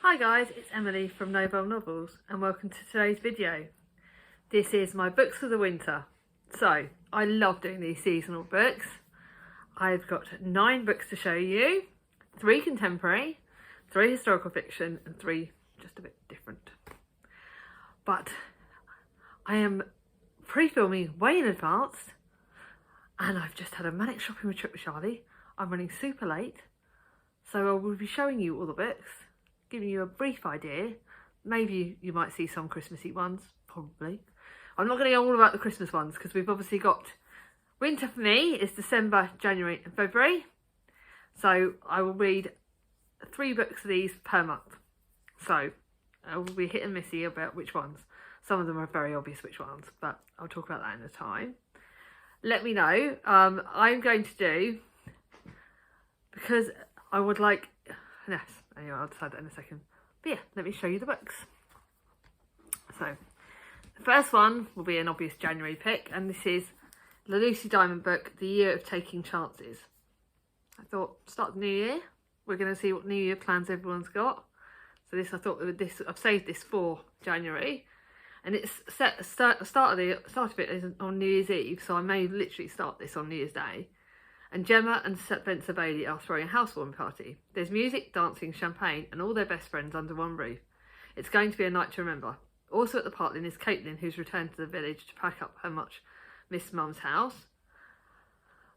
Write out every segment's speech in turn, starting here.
Hi guys, it's Emily from Nobel Novels and welcome to today's video. This is my books for the winter. So, I love doing these seasonal books. I've got 9 books to show you, 3 contemporary, 3 historical fiction and 3 just a bit different. But I am pre-filming way in advance and I've just had a manic shopping trip with Charlie. I'm running super late, so I will be showing you all the books, giving you a brief idea. Maybe you might see some Christmassy ones, probably. I'm not going to go all about the Christmas ones because we've obviously got winter for me is December, January and February. So I will read 3 books of these per month. So I will be hit and missy about which ones. Some of them are very obvious which ones, but I'll talk about that in a time. Let me know. I'm going to do, because I would like, yes, anyway, I'll decide that in a second. But yeah, let me show you the books. So, the first one will be an obvious January pick, and this is the Lucy Diamond book, The Year of Taking Chances. I thought, start the new year, we're going to see what New Year plans everyone's got. So this, I thought, I've saved this for January, and it's start of it is on New Year's Eve, so I may literally start this on New Year's Day. And Gemma and Spencer Bailey are throwing a housewarming party. There's music, dancing, champagne and all their best friends under one roof. It's going to be a night to remember. Also at the party is Caitlin, who's returned to the village to pack up her much missed mum's house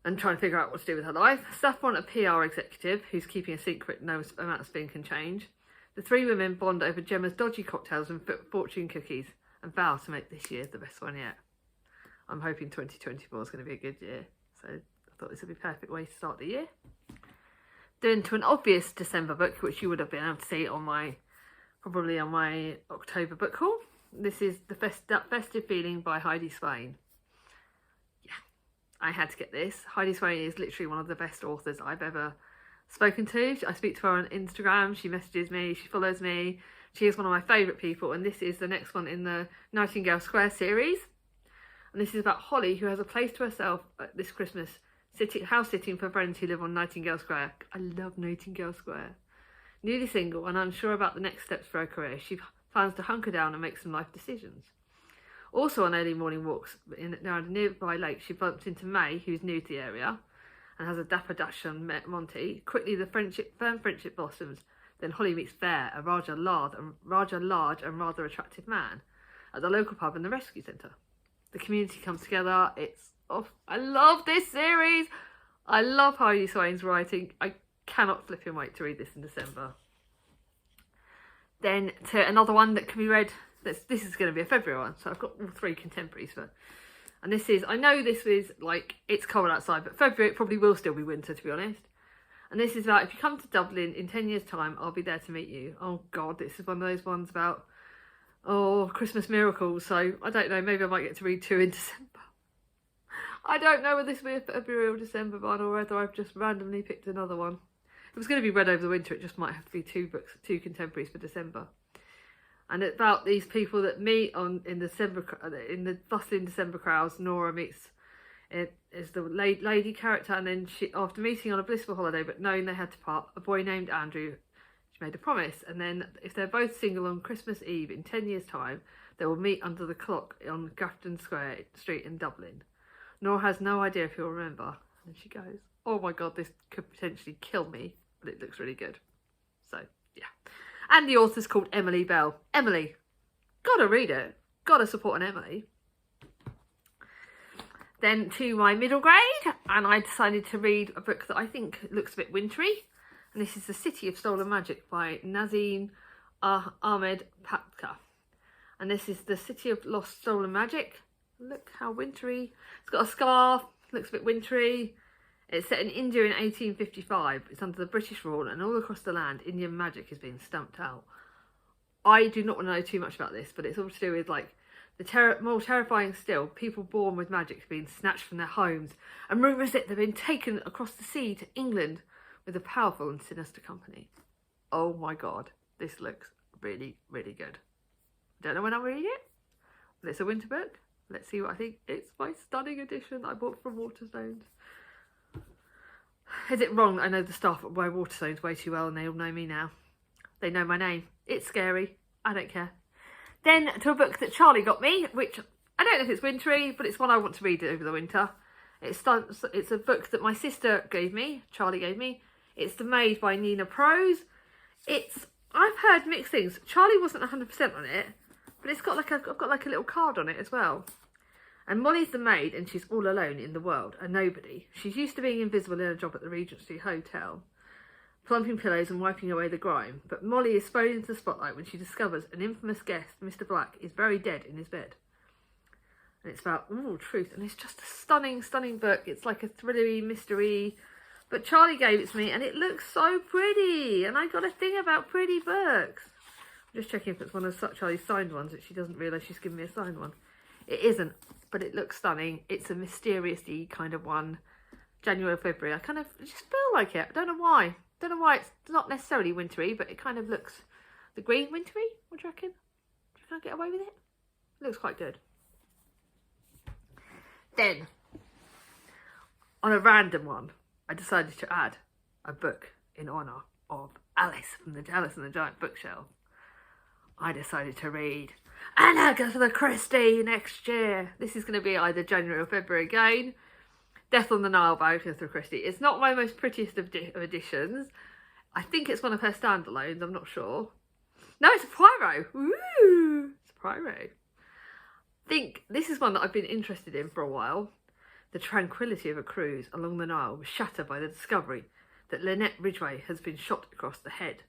and trying to figure out what to do with her life. Saffron, a PR executive who's keeping a secret no amount of spin can change. The 3 women bond over Gemma's dodgy cocktails and fortune cookies and vow to make this year the best one yet. I'm hoping 2024 is going to be a good year. So I thought this would be a perfect way to start the year. Then to an obvious December book, which you would have been able to see on probably on my October book haul. This is That Festive Feeling by Heidi Swain. Yeah, I had to get this. Heidi Swain is literally one of the best authors I've ever spoken to. I speak to her on Instagram, she messages me, she follows me. She is one of my favourite people, and this is the next one in the Nightingale Square series. And this is about Holly, who has a place to herself at this Christmas, house sitting for friends who live on Nightingale Square. I love Nightingale Square. Newly single and unsure about the next steps for her career, she plans to hunker down and make some life decisions. Also on early morning walks around a nearby lake, she bumps into May, who's new to the area, and has a dapper dash on Monty. Quickly, the firm friendship blossoms. Then Holly meets Bear, a rather large and rather attractive man, at the local pub and the rescue centre. The community comes together. It's off. I love this series. I love Heidi Swain's writing. I cannot flipping wait to read this in December. Then to another one that can be read. This is going to be a February one, so I've got all 3 contemporaries for. And this is, I know this is like, it's cold outside, but February it probably will still be winter, to be honest. And this is about, if you come to Dublin in 10 years' time, I'll be there to meet you. Oh God, this is one of those ones about, Christmas miracles. So I don't know, maybe I might get to read 2 in December. I don't know whether this will be a February or December one, or whether I've just randomly picked another one. It was going to be read over the winter, it just might have to be 2 books, 2 contemporaries for December. And it's about these people that meet in the bustling December crowds. Nora meets is the lady character, and then she, after meeting on a blissful holiday but knowing they had to part, a boy named Andrew, she made a promise, and then if they're both single on Christmas Eve in 10 years' time, they will meet under the clock on Grafton Square Street in Dublin. Nora has no idea if he'll remember, and she goes, oh my God, this could potentially kill me, but it looks really good. So yeah, and the author's called Emily Bell. Emily, gotta read it, gotta support an Emily. Then to my middle grade, and I decided to read a book that I think looks a bit wintry, and this is The City of Stolen Magic by Nazanin Ahmed Patka. And this is The City of Lost Stolen Magic. Look how wintry. It's got a scarf, looks a bit wintry. It's set in India in 1855. It's under the British rule, and all across the land, Indian magic is being stamped out. I do not want to know too much about this, but it's all to do with like, more terrifying still, people born with magic being snatched from their homes, and rumours that they've been taken across the sea to England with a powerful and sinister company. Oh my God, this looks really, really good. Don't know when I'll read it, but it's a winter book. Let's see what I think. It's my stunning edition that I bought from Waterstones. Is it wrong that I know the staff at Waterstones way too well and they all know me now? They know my name. It's scary. I don't care. Then to a book that Charlie got me, which I don't know if it's wintry, but it's one I want to read over the winter. It's a book that my sister gave me, Charlie gave me. It's The Maid by Nina Prose. I've heard mixed things. Charlie wasn't 100% on it, but I've got like a little card on it as well. And Molly's the maid, and she's all alone in the world, a nobody. She's used to being invisible in a job at the Regency Hotel, plumping pillows and wiping away the grime. But Molly is thrown into the spotlight when she discovers an infamous guest, Mr. Black, is very dead in his bed. And it's about truth, and it's just a stunning, stunning book. It's like a thrillery mystery. But Charlie gave it to me, and it looks so pretty. And I got a thing about pretty books. I'm just checking if it's one of Charlie's signed ones, that she doesn't realise she's given me a signed one. It isn't, but it looks stunning. It's a mysterious-y kind of one. January or February. I kind of just feel like it. I don't know why. Don't know why. It's not necessarily wintry, but it kind of looks the green wintry. What do you reckon? Do you think I get away with it? It looks quite good. Then, on a random one, I decided to add a book in honour of Alice from the Alice and the Giant Bookshelf. I decided to read Agatha Christie next year. This is going to be either January or February again. Death on the Nile by Agatha Christie. It's not my most prettiest of editions. I think it's one of her standalones, I'm not sure. No, it's a Poirot. Woo! It's a Poirot. I think this is one that I've been interested in for a while. The tranquility of a cruise along the Nile was shattered by the discovery that Lynette Ridgway has been shot across the head.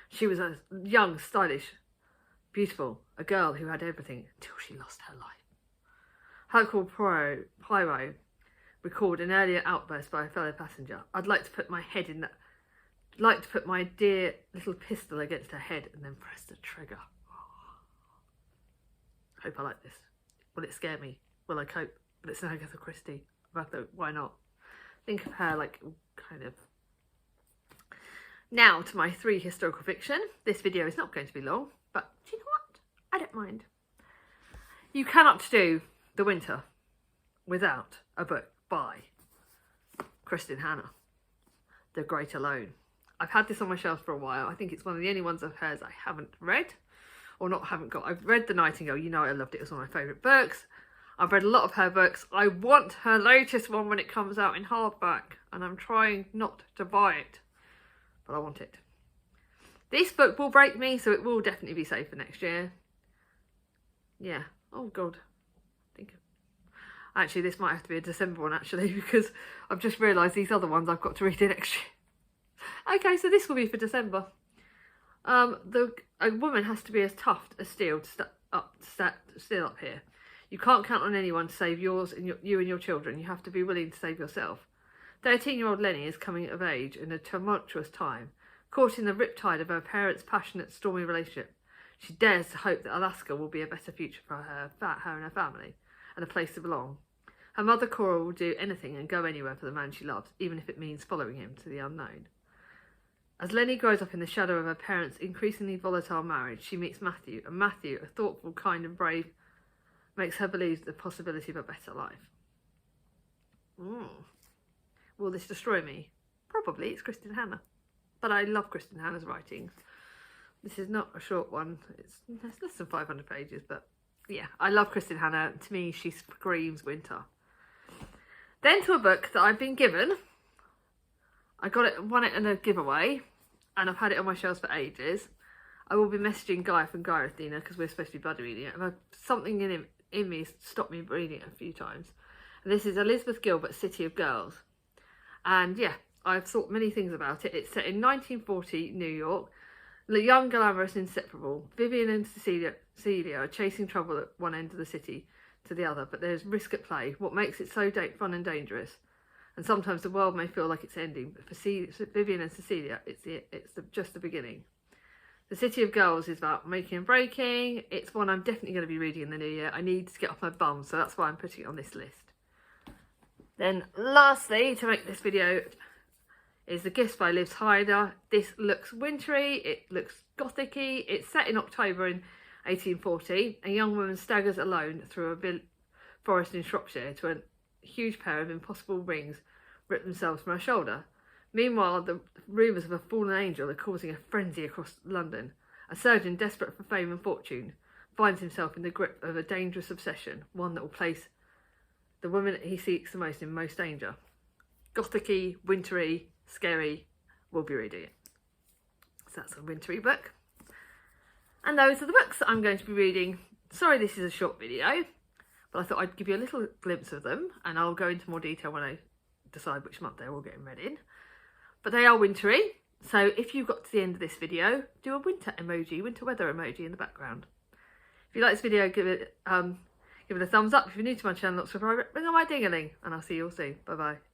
She was a young, stylish, beautiful, a girl who had everything until she lost her life. Hercule Poirot recalled an earlier outburst by a fellow passenger. I'd like to put my head in that. Like to put my dear little pistol against her head and then press the trigger. I hope I like this. Will it scare me? Will I cope? But it's an Agatha Christie. Why not? Think of her like kind of. Now to my 3 historical fiction. This video is not going to be long, but do you know what? I don't mind. You cannot do the winter without a book by Kristin Hannah, The Great Alone. I've had this on my shelf for a while. I think it's one of the only ones of hers I haven't read, or haven't got. I've read The Nightingale. You know I loved it. It was one of my favourite books. I've read a lot of her books. I want her latest one when it comes out in hardback, and I'm trying not to buy it, but I want it. This book will break me, so it will definitely be safe for next year. Yeah. Oh, God. Actually, this might have to be a December one, actually, because I've just realised these other ones I've got to read in next year. Okay, so this will be for December. A woman has to be as tough as steel to stand up here. You can't count on anyone to save you and your children. You have to be willing to save yourself. 13-year-old Lenny is coming of age in a tumultuous time, caught in the riptide of her parents' passionate, stormy relationship. She dares to hope that Alaska will be a better future for her and her family, and a place to belong. Her mother Cora will do anything and go anywhere for the man she loves, even if it means following him to the unknown. As Lenny grows up in the shadow of her parents' increasingly volatile marriage, she meets Matthew, and Matthew, a thoughtful, kind and brave, makes her believe the possibility of a better life. Will this destroy me? Probably. It's Kristin Hannah. But I love Kristin Hannah's writings. This is not a short one. It's less than 500 pages, but yeah, I love Kristin Hannah. To me, she screams winter. Then to a book that I've been given. I won it in a giveaway, and I've had it on my shelves for ages. I will be messaging Guy from Guyrathina because we're supposed to be buddy reading it. And something in me stopped me reading it a few times. And this is Elizabeth Gilbert's City of Girls. And yeah, I've thought many things about it. It's set in 1940 New York. The young, glamorous, inseparable. Vivian and Cecilia are chasing trouble at one end of the city to the other, but there's risk at play. What makes it so fun and dangerous? And sometimes the world may feel like it's ending, but for Vivian and Cecilia, it's just the beginning. The City of Girls is about making and breaking. It's one I'm definitely going to be reading in the new year. I need to get off my bum, so that's why I'm putting it on this list. Then lastly, to make this video, is The Gifts by Liv Hyder. This looks wintry, it looks gothic-y. It's set in October in 1840. A young woman staggers alone through a forest in Shropshire to a huge pair of impossible rings rip themselves from her shoulder. Meanwhile, the rumours of a fallen angel are causing a frenzy across London. A surgeon desperate for fame and fortune finds himself in the grip of a dangerous obsession, one that will place the woman he seeks the most in most danger. Gothic-y, wintry, scary. We'll be reading it. So that's a wintry book. And those are the books that I'm going to be reading. Sorry this is a short video, but I thought I'd give you a little glimpse of them, and I'll go into more detail when I decide which month they're all getting read in. But they are wintry, so if you got to the end of this video, do a winter emoji, winter weather emoji in the background. If you like this video, give it a thumbs up. If you're new to my channel, not subscribe, ring on my ding-a-ling, and I'll see you all soon. Bye bye.